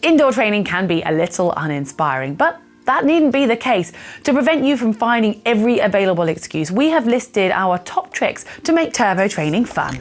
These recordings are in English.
Indoor training can be a little uninspiring, but that needn't be the case. To prevent you from finding every available excuse, we have listed our top tricks to make turbo training fun.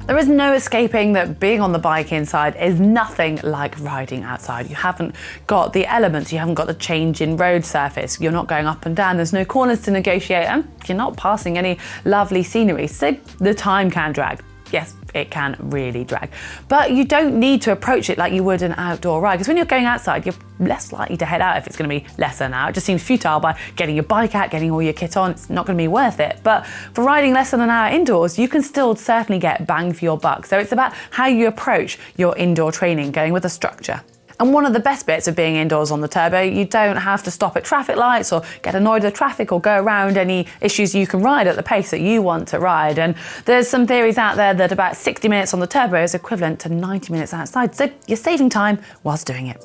There is no escaping that being on the bike inside is nothing like riding outside. You haven't got the elements, you haven't got the change in road surface, you're not going up and down, there's no corners to negotiate, and you're not passing any lovely scenery, so the time can drag. Yes, it can really drag. But you don't need to approach it like you would an outdoor ride, because when you're going outside, you're less likely to head out if it's going to be less than an hour. It just seems futile by getting your bike out, getting all your kit on. It's not going to be worth it. But for riding less than an hour indoors, you can still certainly get bang for your buck. So it's about how you approach your indoor training, going with a structure. And one of the best bits of being indoors on the turbo, you don't have to stop at traffic lights or get annoyed with traffic or go around any issues. You can ride at the pace that you want to ride. And there's some theories out there that about 60 minutes on the turbo is equivalent to 90 minutes outside. So you're saving time whilst doing it.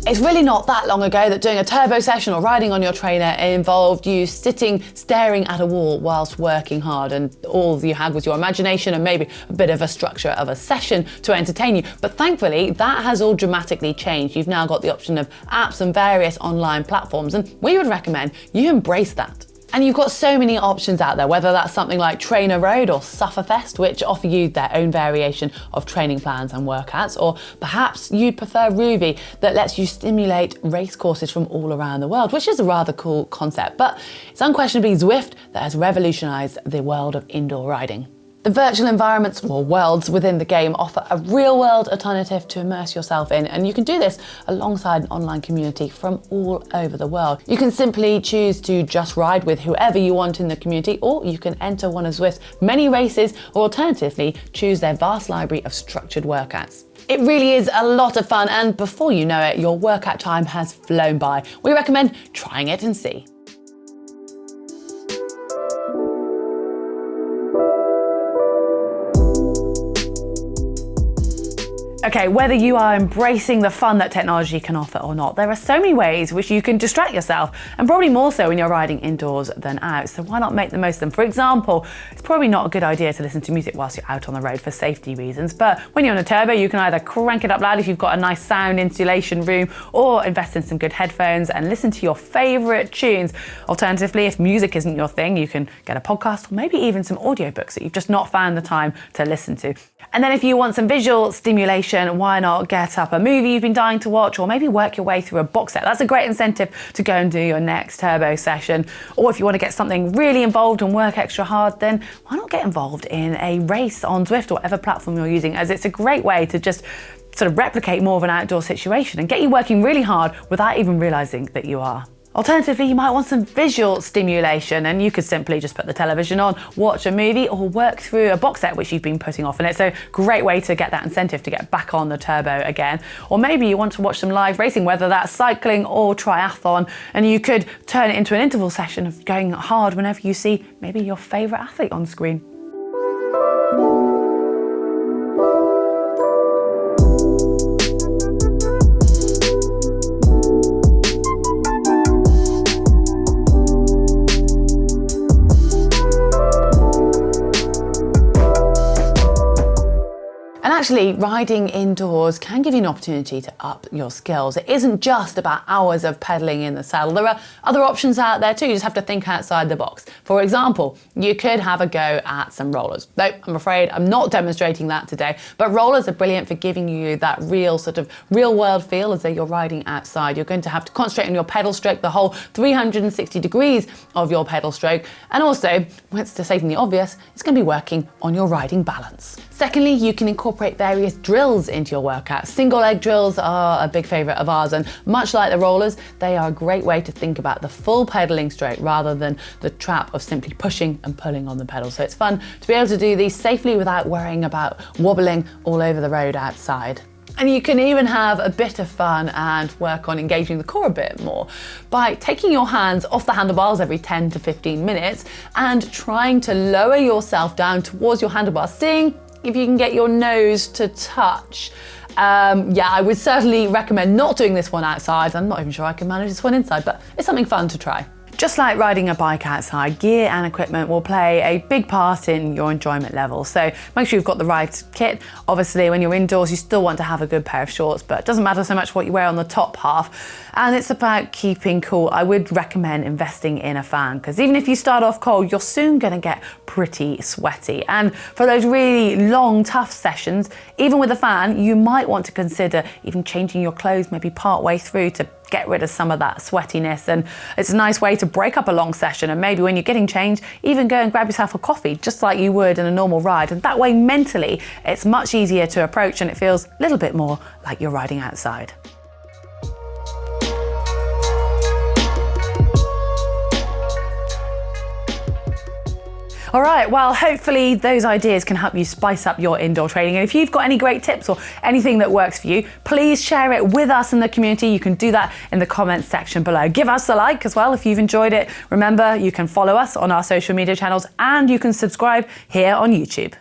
It's really not that long ago that doing a turbo session or riding on your trainer involved you sitting, staring at a wall whilst working hard, and all you had was your imagination and maybe a bit of a structure of a session to entertain you. But thankfully, that has all dramatically changed. You've now got the option of apps and various online platforms, and we would recommend you embrace that. And you've got so many options out there, whether that's something like Trainer Road or Sufferfest, which offer you their own variation of training plans and workouts, or perhaps you'd prefer Ruby that lets you stimulate race courses from all around the world, which is a rather cool concept. But it's unquestionably Zwift that has revolutionized the world of indoor riding. The virtual environments or worlds within the game offer a real-world alternative to immerse yourself in, and you can do this alongside an online community from all over the world. You can simply choose to just ride with whoever you want in the community, or you can enter one of Zwift's many races, or alternatively, choose their vast library of structured workouts. It really is a lot of fun, and before you know it, your workout time has flown by. We recommend trying it and see. Okay, whether you are embracing the fun that technology can offer or not, there are so many ways which you can distract yourself, and probably more so when you're riding indoors than out. So why not make the most of them? For example, it's probably not a good idea to listen to music whilst you're out on the road for safety reasons, but when you're on a turbo, you can either crank it up loud if you've got a nice sound insulation room, or invest in some good headphones and listen to your favorite tunes. Alternatively, if music isn't your thing, you can get a podcast or maybe even some audiobooks that you've just not found the time to listen to. And then if you want some visual stimulation, why not get up a movie you've been dying to watch, or maybe work your way through a box set. That's a great incentive to go and do your next turbo session. Or if you want to get something really involved and work extra hard, then why not get involved in a race on Zwift or whatever platform you're using, as it's a great way to just sort of replicate more of an outdoor situation and get you working really hard without even realizing that you are. Alternatively, you might want some visual stimulation, and you could simply just put the television on, watch a movie, or work through a box set which you've been putting off. And it's a great way to get that incentive to get back on the turbo again. Or maybe you want to watch some live racing, whether that's cycling or triathlon, and you could turn it into an interval session of going hard whenever you see maybe your favorite athlete on screen. Actually, riding indoors can give you an opportunity to up your skills. It isn't just about hours of pedaling in the saddle. There are other options out there too. You just have to think outside the box. For example, you could have a go at some rollers. Though I'm afraid I'm not demonstrating that today, but rollers are brilliant for giving you that real world feel as though you're riding outside. You're going to have to concentrate on your pedal stroke, the whole 360 degrees of your pedal stroke. And also, to stating the obvious, it's going to be working on your riding balance. Secondly, you can incorporate various drills into your workout. Single leg drills are a big favourite of ours, and much like the rollers, they are a great way to think about the full pedalling stroke rather than the trap of simply pushing and pulling on the pedal. So it's fun to be able to do these safely without worrying about wobbling all over the road outside. And you can even have a bit of fun and work on engaging the core a bit more by taking your hands off the handlebars every 10 to 15 minutes and trying to lower yourself down towards your handlebars, seeing if you can get your nose to touch. Yeah, I would certainly recommend not doing this one outside. I'm not even sure I can manage this one inside, but it's something fun to try. Just like riding a bike outside, gear and equipment will play a big part in your enjoyment level. So make sure you've got the right kit. Obviously, when you're indoors, you still want to have a good pair of shorts, but it doesn't matter so much what you wear on the top half. And it's about keeping cool. I would recommend investing in a fan, because even if you start off cold, you're soon going to get pretty sweaty. And for those really long, tough sessions, even with a fan, you might want to consider even changing your clothes maybe part way through to get rid of some of that sweatiness. And it's a nice way to break up a long session, and maybe when you're getting changed, even go and grab yourself a coffee just like you would in a normal ride. And that way mentally it's much easier to approach, and it feels a little bit more like you're riding outside. All right, well, hopefully those ideas can help you spice up your indoor training. And if you've got any great tips or anything that works for you, please share it with us in the community. You can do that in the comments section below. Give us a like as well if you've enjoyed it. Remember, you can follow us on our social media channels and you can subscribe here on YouTube.